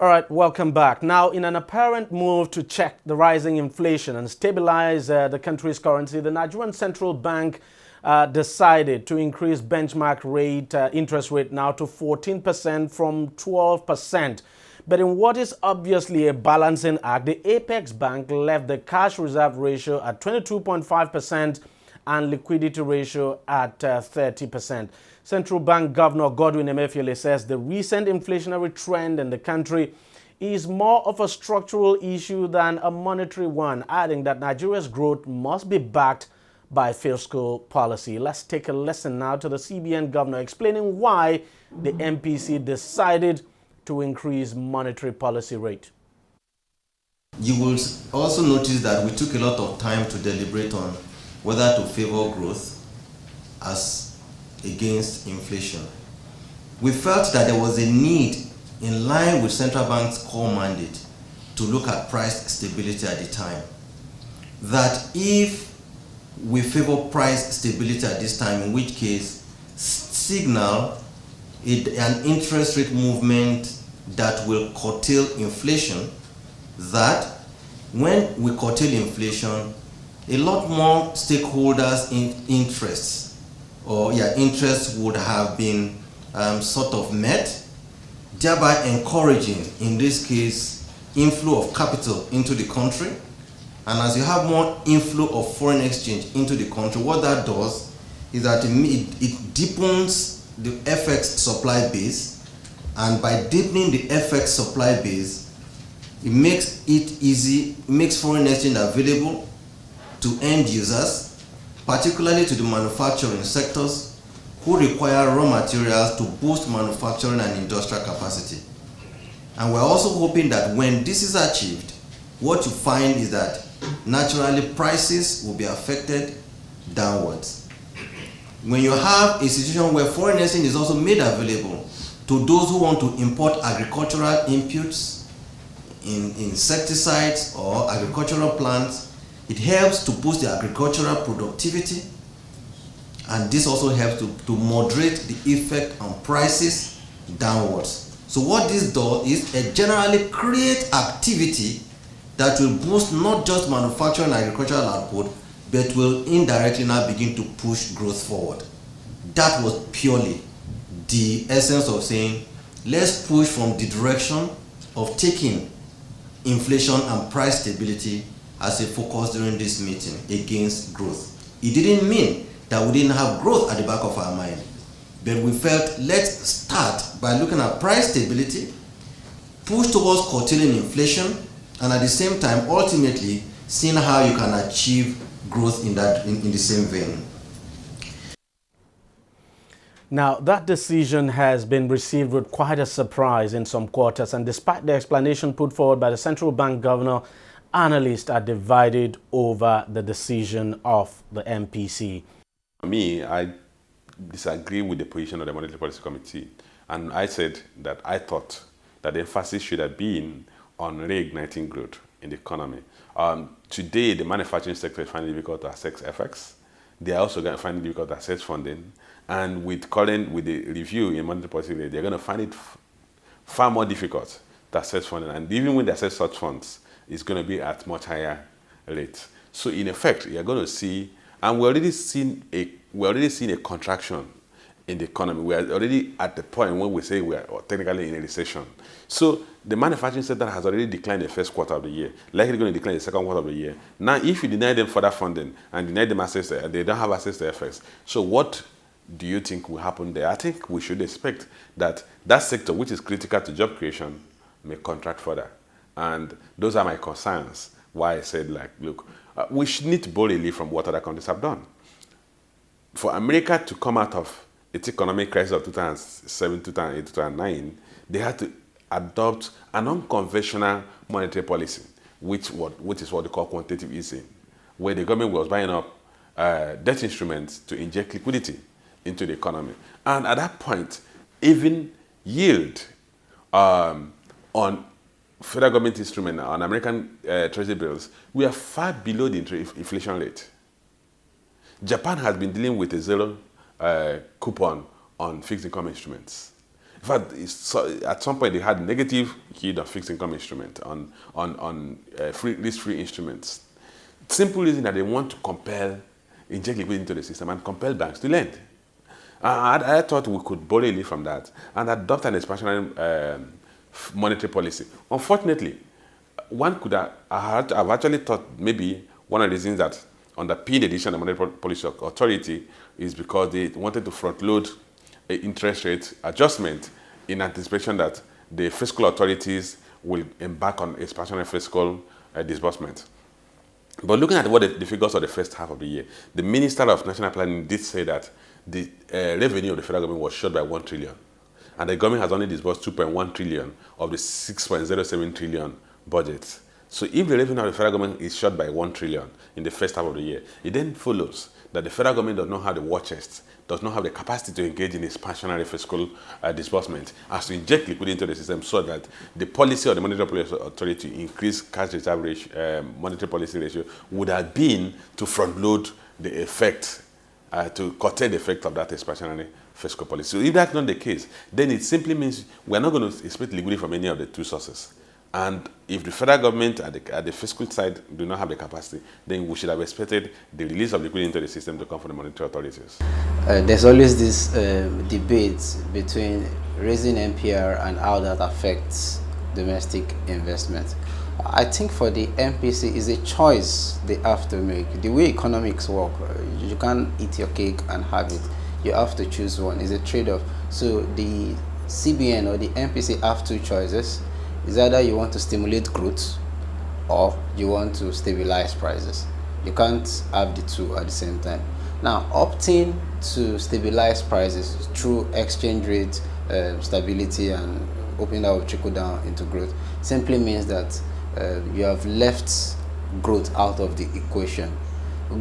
All right, welcome back. Now, in an apparent move to check the rising inflation and stabilize the country's currency, the Nigerian Central Bank decided to increase benchmark rate, interest rate now to 14% from 12%. But in what is obviously a balancing act, the Apex Bank left the cash reserve ratio at 22.5% and liquidity ratio at 30%. Central Bank Governor Godwin Emefiele says the recent inflationary trend in the country is more of a structural issue than a monetary one, adding that Nigeria's growth must be backed by fiscal policy. Let's take a listen now to the CBN governor explaining why the MPC decided to increase monetary policy rate. You will also notice that we took a lot of time to deliberate on whether to favor growth as against inflation. We felt that there was a need, in line with central bank's core mandate, to look at price stability at the time. That if we favor price stability at this time, in which case signal an interest rate movement that will curtail inflation, that when we curtail inflation, a lot more stakeholders' interests would have been sort of met, thereby encouraging, in this case, inflow of capital into the country. And as you have more inflow of foreign exchange into the country, what that does is that it deepens the FX supply base, and by deepening the FX supply base, it makes it easy, it makes foreign exchange available to end users, particularly to the manufacturing sectors who require raw materials to boost manufacturing and industrial capacity. And we're also hoping that when this is achieved, what you find is that naturally prices will be affected downwards. When you have a situation where foreign exchange is also made available to those who want to import agricultural inputs, in insecticides or agricultural plants, it helps to boost the agricultural productivity, and this also helps to moderate the effect on prices downwards. So what this does is it generally create activity that will boost not just manufacturing and agricultural output, but will indirectly now begin to push growth forward. That was purely the essence of saying, let's push from the direction of taking inflation and price stability as a focus during this meeting against growth. It didn't mean that we didn't have growth at the back of our mind, but we felt let's start by looking at price stability, push towards curtailing inflation, and at the same time ultimately seeing how you can achieve growth in the same vein. Now, that decision has been received with quite a surprise in some quarters, and despite the explanation put forward by the central bank governor, analysts are divided over the decision of the MPC. For me, I disagree with the position of the Monetary Policy Committee, and I said that I thought that the emphasis should have been on reigniting growth in the economy. Today, the manufacturing sector is finding it difficult to access FX. They are also going to find it difficult to access funding, and with the review in monetary policy, they're going to find it far more difficult to access funding, and even when they access such funds, it's going to be at much higher rates. So in effect, you're going to see, and we're already seeing a contraction in the economy. We are already at the point when we say we are technically in a recession. So the manufacturing sector has already declined the first quarter of the year, likely going to decline the second quarter of the year. Now, if you deny them further funding and deny them access, they don't have access to FX. So what do you think will happen there? I think we should expect that that sector, which is critical to job creation, may contract further. And those are my concerns, why I said, like, look, we should need to borrow a leaf from what other countries have done. For America to come out of its economic crisis of 2007, 2008, 2009, they had to adopt an unconventional monetary policy, which is what they call quantitative easing, where the government was buying up debt instruments to inject liquidity into the economy. And at that point, even yield on federal government instrument, on American treasury bills, we are far below the inflation rate. Japan has been dealing with a zero coupon on fixed income instruments. In fact, at some point they had negative yield on fixed income instrument, on risk-free instruments. Simple reason that they want to inject liquidity into the system and compel banks to lend. I thought we could borrow a little from that and adopt an expansionary monetary policy. Unfortunately, one could have actually thought maybe one of the reasons that underpinned the decision of the Monetary Policy Authority is because they wanted to front-load an interest rate adjustment in anticipation that the fiscal authorities will embark on expansionary fiscal disbursement. But looking at what the figures of the first half of the year, the Minister of National Planning did say that the revenue of the federal government was short by 1 trillion. And the government has only disbursed 2.1 trillion of the 6.07 trillion budget. So if the revenue of the federal government is short by 1 trillion in the first half of the year, it then follows that the federal government does not have the war chest, does not have the capacity to engage in expansionary fiscal disbursement, as to inject liquidity into the system so that the policy of the Monetary Policy Authority to increase cash reserve ratio, monetary policy ratio would have been to front load the effect, to curtail the effect of that expansionary fiscal policy. So if that's not the case, then it simply means we're not going to expect liquidity from any of the two sources. And if the federal government at the fiscal side do not have the capacity, then we should have expected the release of liquidity into the system to come from the monetary authorities. There's always this debate between raising MPR and how that affects domestic investment. I think for the MPC, is a choice they have to make. The way economics work, you can't eat your cake and have it. You have to choose one. It's a trade-off. So the CBN or the MPC have two choices. It's either you want to stimulate growth or you want to stabilize prices. You can't have the two at the same time. Now, opting to stabilize prices through exchange rate stability and hoping that will trickle down into growth simply means that you have left growth out of the equation.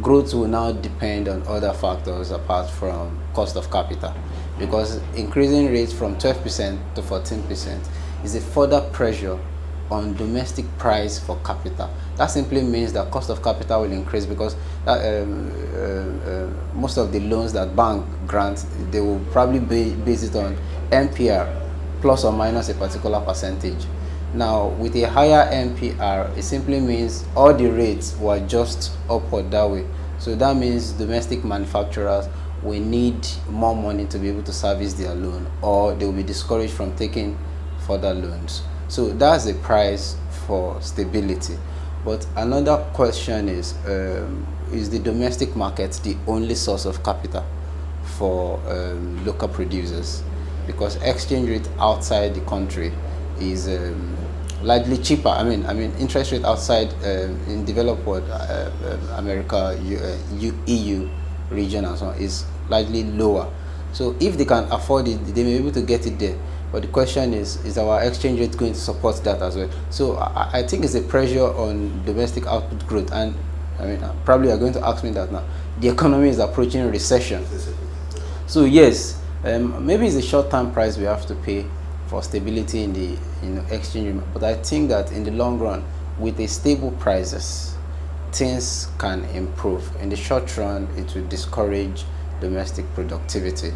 Growth will now depend on other factors apart from cost of capital, because increasing rates from 12% to 14% is a further pressure on domestic price for capital. That simply means that cost of capital will increase because most of the loans that bank grant, they will probably base it on MPR plus or minus a particular percentage. Now, with a higher MPR, it simply means all the rates will adjust upward that way. So that means domestic manufacturers will need more money to be able to service their loan, or they will be discouraged from taking further loans. So that's the price for stability. But another question is the domestic market the only source of capital for local producers? Because exchange rate outside the country is largely cheaper. I mean, interest rate outside in developed world, America, EU region and so on, is largely lower. So if they can afford it, they may be able to get it there. But the question is our exchange rate going to support that as well? So I think it's a pressure on domestic output growth. And I mean, probably you're going to ask me that now. The economy is approaching recession. So yes, maybe it's a short-term price we have to pay for stability in the exchange rate. But I think that in the long run, with a stable prices, things can improve. In the short run, it will discourage domestic productivity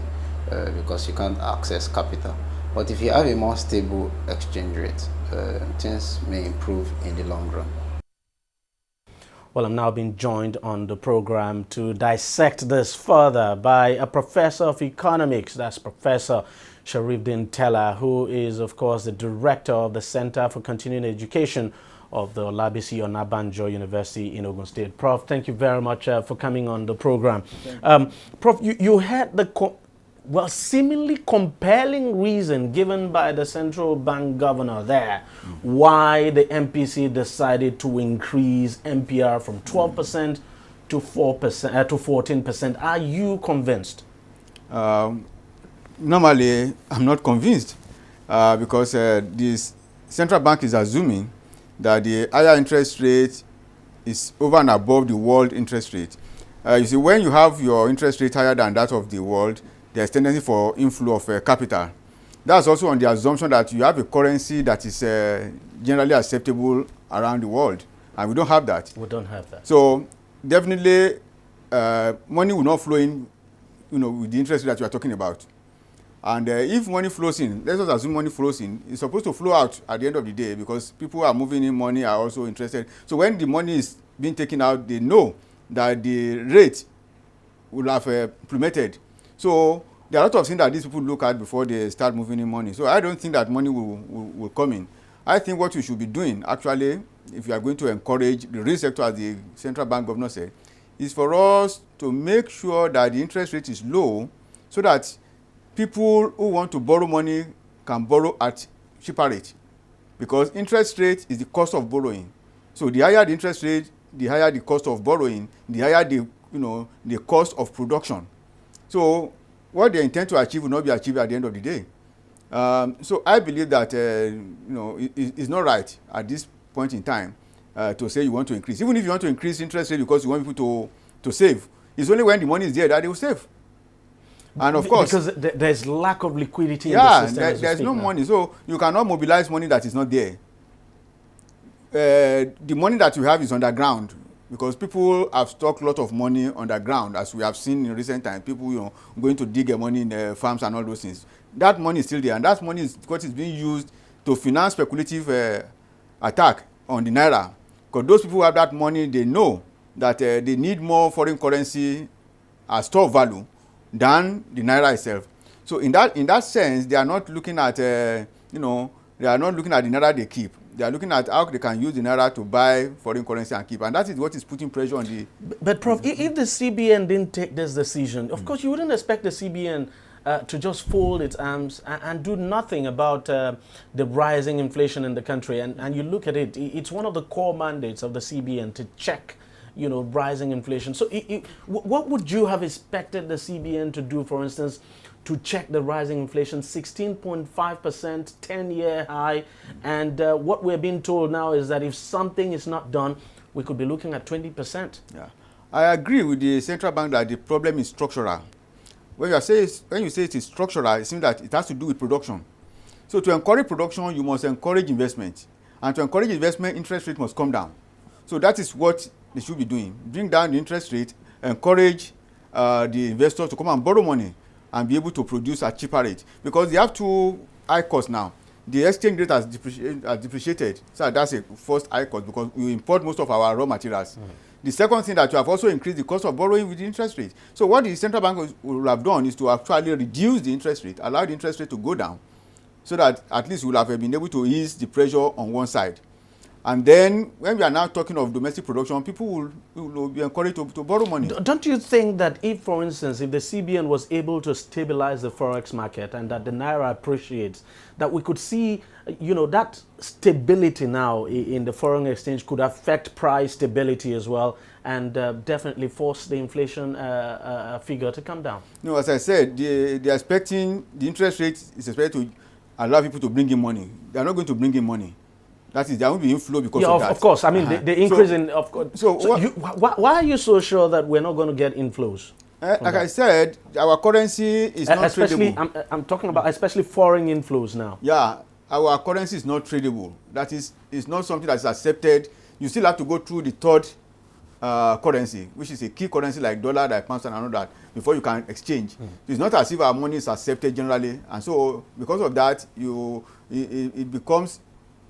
because you can't access capital. But if you have a more stable exchange rate, things may improve in the long run. Well, I'm now being joined on the program to dissect this further by a professor of economics. That's Professor Sharifdeen Tella, who is, of course, the director of the Center for Continuing Education of the Olabisi Onabanjo University in Ogun State. Prof, thank you very much for coming on the program. Prof, you had the seemingly compelling reason given by the central bank governor there why the MPC decided to increase MPR from 12% to 4% to 14%. Are you convinced? Normally, I'm not convinced because this central bank is assuming that the higher interest rate is over and above the world interest rate. You see, when you have your interest rate higher than that of the world, there's tendency for inflow of capital. That's also on the assumption that you have a currency that is generally acceptable around the world, and we don't have that. We don't have that. So definitely, money will not flow in, with the interest rate that you are talking about. And if money flows in, let's just assume money flows in, it's supposed to flow out at the end of the day because people are moving in money, are also interested. So when the money is being taken out, they know that the rate will have plummeted. So there are a lot of things that these people look at before they start moving in money. So I don't think that money will come in. I think what you should be doing, actually, if you are going to encourage the real sector, as the central bank governor said, is for us to make sure that the interest rate is low so that people who want to borrow money can borrow at cheaper rate, because interest rate is the cost of borrowing. So the higher the interest rate, the higher the cost of borrowing, the higher the cost of production. So what they intend to achieve will not be achieved at the end of the day. So I believe that it's not right at this point in time to say you want to increase. Even if you want to increase interest rate because you want people to save, it's only when the money is there that they will save. And of course, because there's lack of liquidity in the system. There's no money, so you cannot mobilize money that is not there. The money that you have is underground because people have stocked a lot of money underground, as we have seen in recent times. People, going to dig their money in farms and all those things. That money is still there, and that money is what is being used to finance speculative attack on the naira. Because those people who have that money, they know that they need more foreign currency as store value than the naira itself. So in that sense, they are not looking at they are not looking at the naira they keep. They are looking at how they can use the naira to buy foreign currency and keep, and that is what is putting pressure on the. But Prof, if the CBN didn't take this decision, of course you wouldn't expect the CBN to just fold its arms and do nothing about the rising inflation in the country. And you look at it, it's one of the core mandates of the CBN to check rising inflation. So what would you have expected the CBN to do, for instance, to check the rising inflation? 16.5%, 10-year high. And what we're being told now is that if something is not done, we could be looking at 20%. Yeah, I agree with the central bank that the problem is structural. When you say it is structural, it seems that it has to do with production. So to encourage production, you must encourage investment. And to encourage investment, interest rate must come down. So that is what they should be doing. Bring down the interest rate, encourage the investors to come and borrow money and be able to produce at cheaper rate. Because they have two high costs now. The exchange rate has depreciated. So that's a first high cost because we import most of our raw materials. Mm-hmm. The second thing, that you have also increased the cost of borrowing with the interest rate. So what the central bank will have done is to actually reduce the interest rate, allow the interest rate to go down, so that at least we will have been able to ease the pressure on one side. And then when we are now talking of domestic production, people will be encouraged to borrow money. Don't you think that if, for instance, if the CBN was able to stabilize the forex market and that the naira appreciates, that we could see, that stability now in the foreign exchange could affect price stability as well, and definitely force the inflation figure to come down? No, as I said, they are expecting the interest rate is expected to allow people to bring in money. They are not going to bring in money. That is, there won't be inflow because of that. Of course. I mean, the increase of course. So why are you so sure that we're not going to get inflows? Like I said, our currency is not tradable. I'm talking about especially foreign inflows now. Yeah, our currency is not tradable. That is, it's not something that is accepted. You still have to go through the third currency, which is a key currency like dollar, like pound, and all that, before you can exchange. So it's not as if our money is accepted generally, and so because of that, it becomes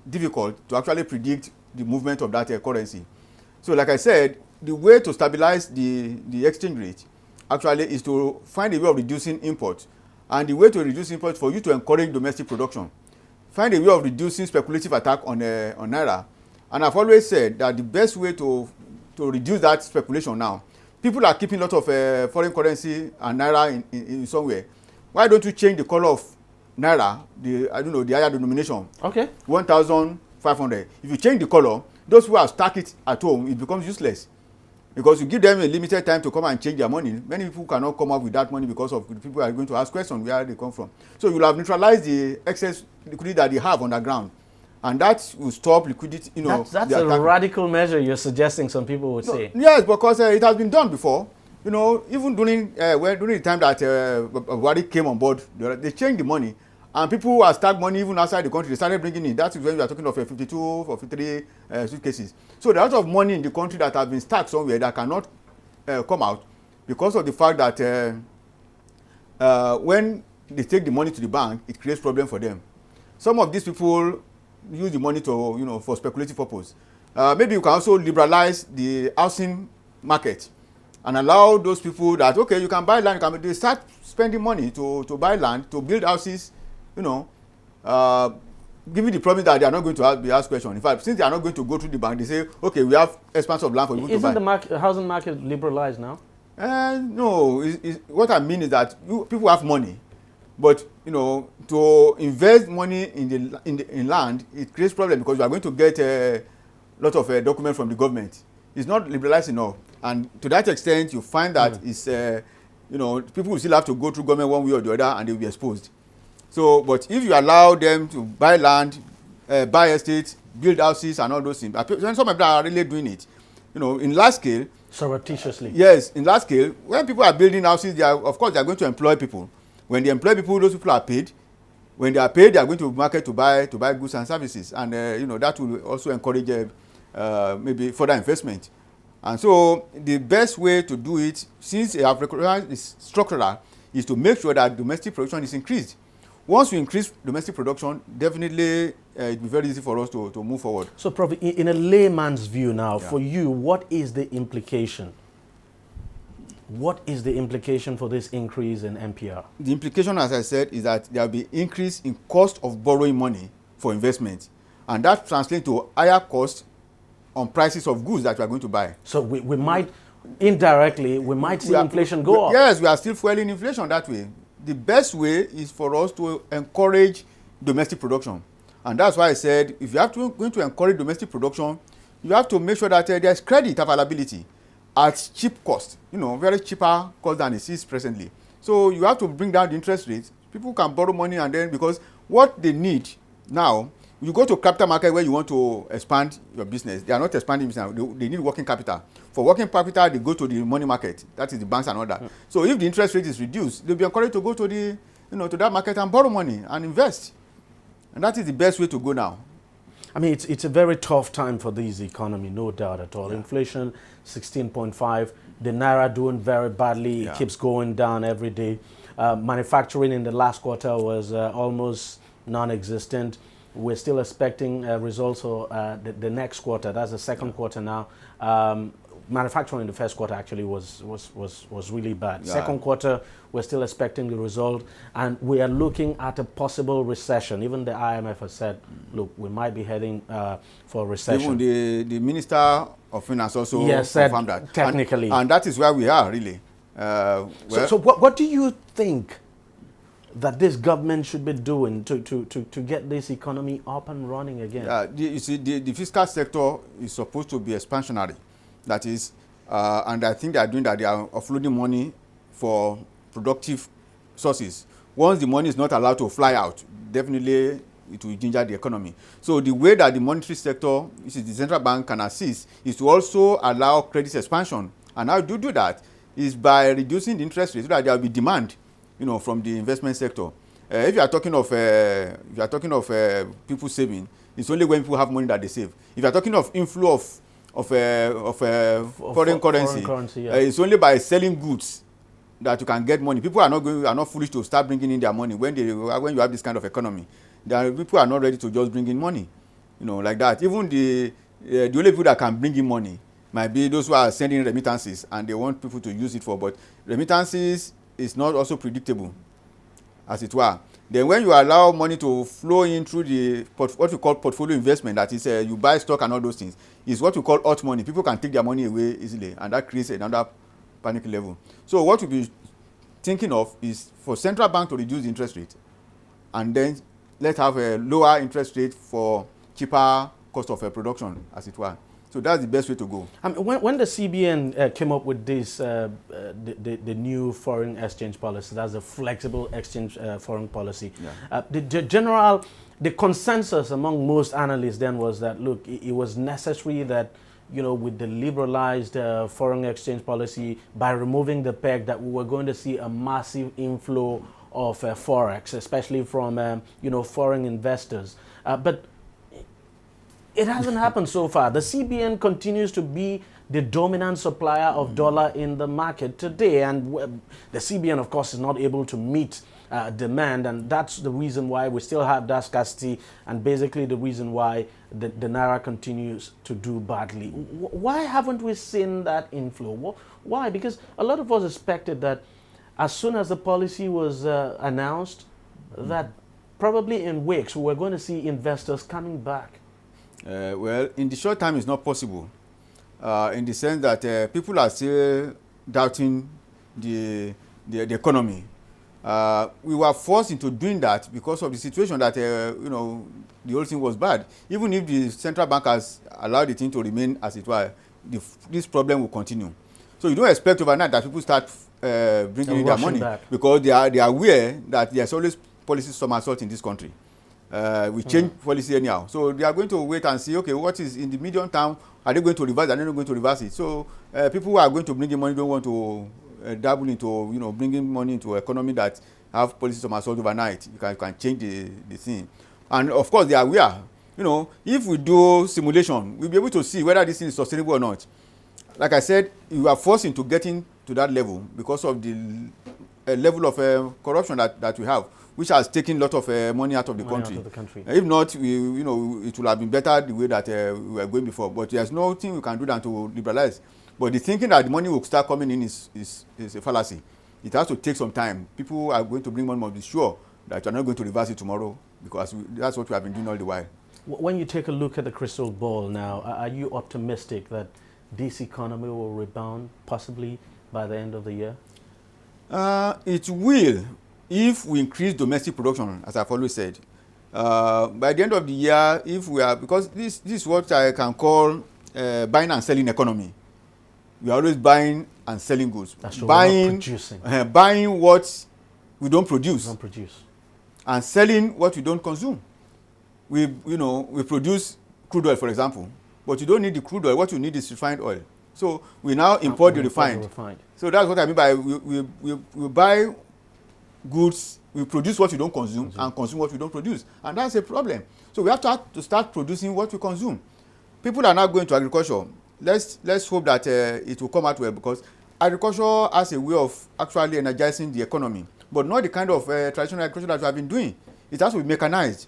difficult to actually predict the movement of that currency. So like I said, the way to stabilize the exchange rate actually is to find a way of reducing imports. And the way to reduce imports for you to encourage domestic production. Find a way of reducing speculative attack on naira. And I've always said that the best way to reduce that speculation now, people are keeping a lot of foreign currency and naira in somewhere. Why don't you change the color of naira, the higher denomination? Okay. 1,500. If you change the color, those who have stacked it at home, it becomes useless. Because you give them a limited time to come and change their money. Many people cannot come up with that money because of the people are going to ask questions where they come from. So you will have neutralized the excess liquidity that they have on the ground. And that will stop liquidity. That's a radical measure you're suggesting, some people would say. Yes, because it has been done before. Even during the time that Buhari came on board, they changed the money. And people who have stacked money even outside the country, they started bringing in. That is when we are talking of 52 or 53 suitcases. So there are a lot of money in the country that have been stacked somewhere that cannot come out because of the fact that when they take the money to the bank, it creates problem for them. Some of these people use the money to, for speculative purpose. Maybe you can also liberalize the housing market and allow those people that, okay, you can buy land, they start spending money to buy land, to build houses, give you the promise that they are not going to be asked questions. In fact, since they are not going to go through the bank, they say, okay, we have expanse of land for you to buy. Isn't the housing market liberalized now? No. What I mean is that people have money, but to invest money in land, it creates problem because you are going to get a lot of documents from the government. It's not liberalized enough, and to that extent, you find that it's people will still have to go through government one way or the other, and they will be exposed. So, but if you allow them to buy land, buy estates, build houses and all those things, and some people are really doing it, in large scale. Surreptitiously. Yes, in large scale, when people are building houses, of course, they are going to employ people. When they employ people, those people are paid. When they are paid, they are going to market to buy goods and services, and that will also encourage maybe further investment. And so, the best way to do it, since a recognized is structural, is to make sure that domestic production is increased. Once we increase domestic production, definitely it will be very easy for us to move forward. So, Prof, in a layman's view now, for you, what is the implication? What is the implication for this increase in MPR? The implication, as I said, is that there will be increase in cost of borrowing money for investment. And that translates to higher cost on prices of goods that we are going to buy. So we might, indirectly, see inflation go up. Yes, we are still fueling inflation that way. The best way is for us to encourage domestic production. And that's why I said, if you are going to encourage domestic production, you have to make sure that there's credit availability at cheap cost, very cheaper cost than it is presently. So you have to bring down the interest rates. People can borrow money, and then, because what they need now, you go to capital market where you want to expand your business, they are not expanding business, they need working capital. For working capital, they go to the money market, that is the banks and all that. So if the interest rate is reduced, they'll be encouraged to go to the, to that market and borrow money and invest. And that is the best way to go now. I mean, it's a very tough time for this economy, no doubt at all. Yeah. Inflation, 16.5. The Naira doing very badly. It keeps going down every day. Manufacturing in the last quarter was almost non-existent. We're still expecting results for the next quarter. That's the second quarter now. Manufacturing in the first quarter actually was really bad. Second quarter, we're still expecting the result, and we are looking at a possible recession. Even the IMF has said, look, we might be heading for a recession. Even the Minister of Finance also confirmed that. Technically. And that is where we are, really. So what do you think that this government should be doing to get this economy up and running again? You see, the fiscal sector is supposed to be expansionary. That is, and I think they are doing that. They are offloading money for productive sources. Once the money is not allowed to fly out, definitely it will ginger the economy. So the way that the monetary sector, which is the central bank, can assist is to also allow credit expansion. And how do that is by reducing the interest rate so that there will be demand, from the investment sector. If you are talking of people saving, it's only when people have money that they save. If you are talking of inflow of foreign currency, it's only by selling goods that you can get money. People are not foolish to start bringing in their money when you have this kind of economy. People are not ready to just bring in money, like that. Even the only people that can bring in money might be those who are sending remittances, and they want people to use it for. But remittances is not also predictable, as it were. Then when you allow money to flow in through what we call portfolio investment, that is you buy stock and all those things, is what we call hot money. People can take their money away easily, and that creates another panic level. So what we'll be thinking of is for central bank to reduce the interest rate, and then let's have a lower interest rate for cheaper cost of production, as it were. So that's the best way to go. When the CBN came up with this, the new foreign exchange policy, that's a flexible exchange foreign policy, the consensus among most analysts then was that, look, it was necessary that, with the liberalized foreign exchange policy, by removing the peg, that we were going to see a massive inflow of forex, especially from, foreign investors. But it hasn't happened so far. The CBN continues to be the dominant supplier of dollar in the market today, and the CBN, of course, is not able to meet demand, and that's the reason why we still have that scarcity, and basically the reason why the Naira continues to do badly. Why haven't we seen that inflow? Why? Because a lot of us expected that as soon as the policy was announced, that probably in weeks we were going to see investors coming back. Well, in the short time, it's not possible, in the sense that people are still doubting the economy. We were forced into doing that because of the situation that, you know, the whole thing was bad. Even if the central bank has allowed the thing to remain as it were, this problem will continue. So you don't expect overnight that people start bringing in their money back, because they are aware that there's always policy somersault in this country. We change policy anyhow. So they are going to wait and see, okay, what is in the medium term? Are they going to reverse? Are they not going to reverse it? So people who are going to bring in money don't want to dabble into, you know, bringing money into an economy that have policy somersault overnight. You can change the thing. And of course, they are aware. You know, if we do simulation, we'll be able to see whether this thing is sustainable or not. Like I said, you are forced into getting to that level because of the level of corruption that we have, which has taken a lot of money out of the country. If not, you know, it would have been better the way that we were going before. But there's nothing we can do than to liberalize. But the thinking that the money will start coming in is a fallacy. It has to take some time. People are going to bring money, must be sure that you're not going to reverse it tomorrow, because that's what we have been doing all the while. When you take a look at the crystal ball now, are you optimistic that this economy will rebound possibly by the end of the year? It will, if we increase domestic production, as I've always said. By the end of the year, if we are, because this is what I can call buying and selling economy. We are always buying and selling goods. That's true. We're not producing. Buying what we don't produce. And selling what we don't consume. We produce crude oil, for example, but you don't need the crude oil. What you need is refined oil. So we now import the refined. So that's what I mean by we buy goods, we produce what we don't consume and consume what we don't produce. And that's a problem. So we have to start producing what we consume. People are now going to agriculture. Let's hope that it will come out well, because agriculture has a way of actually energizing the economy, but not the kind of traditional agriculture that we have been doing. It has to be mechanized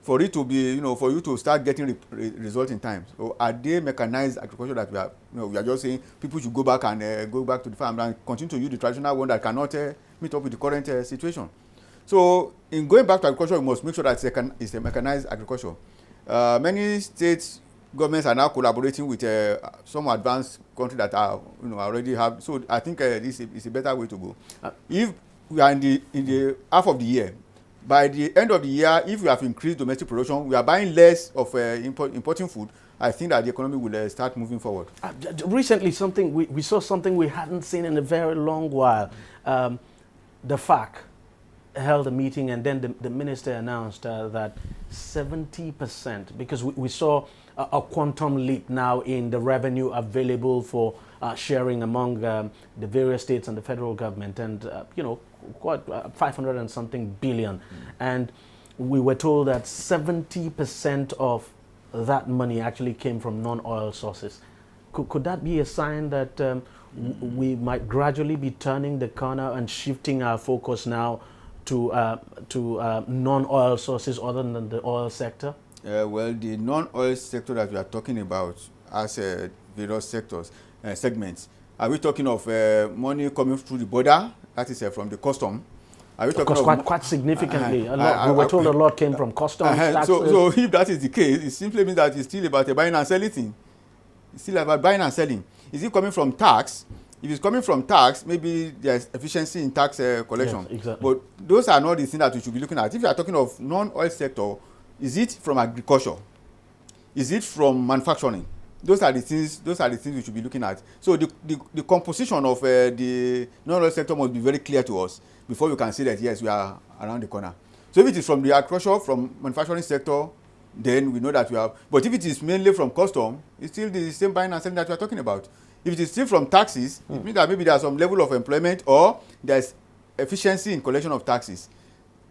for it to be, you know, for you to start getting results in time. So are they mechanized agriculture that we have? You know, we are just saying people should go back and go back to the farm and continue to use the traditional one that cannot meet up with the current situation. So in going back to agriculture, we must make sure that it's a mechanized agriculture. Many states governments are now collaborating with some advanced countries that are, you know, already have. So I think this is a better way to go. If we are in the half of the year, by the end of the year, if we have increased domestic production, we are buying less of importing food, I think that the economy will start moving forward. Recently, we saw something we hadn't seen in a very long while. The FAC held a meeting, and then the minister announced that 70%, because we saw a quantum leap now in the revenue available for sharing among the various states and the federal government, and you know, quite 500 and something billion. And we were told that 70% of that money actually came from non-oil sources. Could that be a sign that we might gradually be turning the corner and shifting our focus now to non-oil sources other than the oil sector? Well, the non-oil sector that we are talking about as various sectors, segments, are we talking of money coming through the border, that is from the custom? Are we talking of quite significantly? We were told a lot came from customs, taxes. So if that is the case, it simply means that it's still about a buying and selling thing. It's still about buying and selling. Is it coming from tax? If it's coming from tax, maybe there's efficiency in tax collection. Yes, exactly. But those are not the things that we should be looking at. If you are talking of non-oil sector, is it from agriculture? Is it from manufacturing? Those are the things we should be looking at. So the composition of the non-oil sector must be very clear to us before we can say that yes, we are around the corner. So if it is from the agriculture, from manufacturing sector, then we know that we have. But if it is mainly from custom, it's still the same buying and selling that we are talking about. If it is still from taxes, it means that maybe there's some level of employment or there's efficiency in collection of taxes.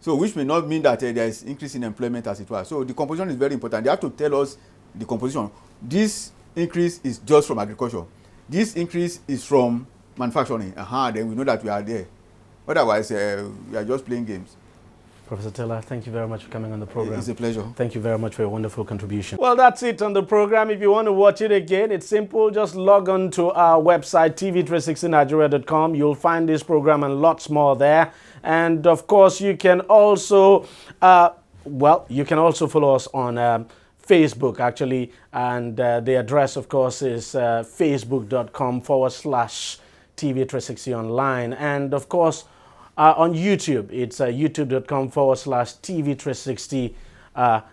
So which may not mean that there is increase in employment as it was. So the composition is very important. They have to tell us the composition. This increase is just from agriculture. This increase is from manufacturing. Then we know that we are there. Otherwise, we are just playing games. Professor Taylor, thank you very much for coming on the program. It's a pleasure. Thank you very much for your wonderful contribution. Well, that's it on the program. If you want to watch it again, it's simple. Just log on to our website, tv360nigeria.com. You'll find this program and lots more there. And of course, you can also, you can also follow us on Facebook, actually. And the address, of course, is facebook.com/TV360 online. And of course, on YouTube, it's youtube.com/TV360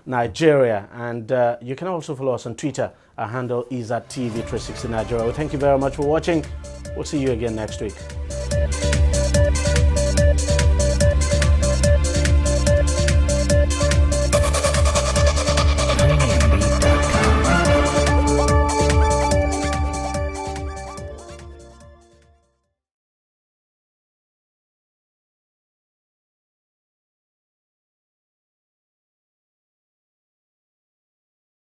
Nigeria. And you can also follow us on Twitter. Our handle is @TV360 Nigeria. Well, thank you very much for watching. We'll see you again next week.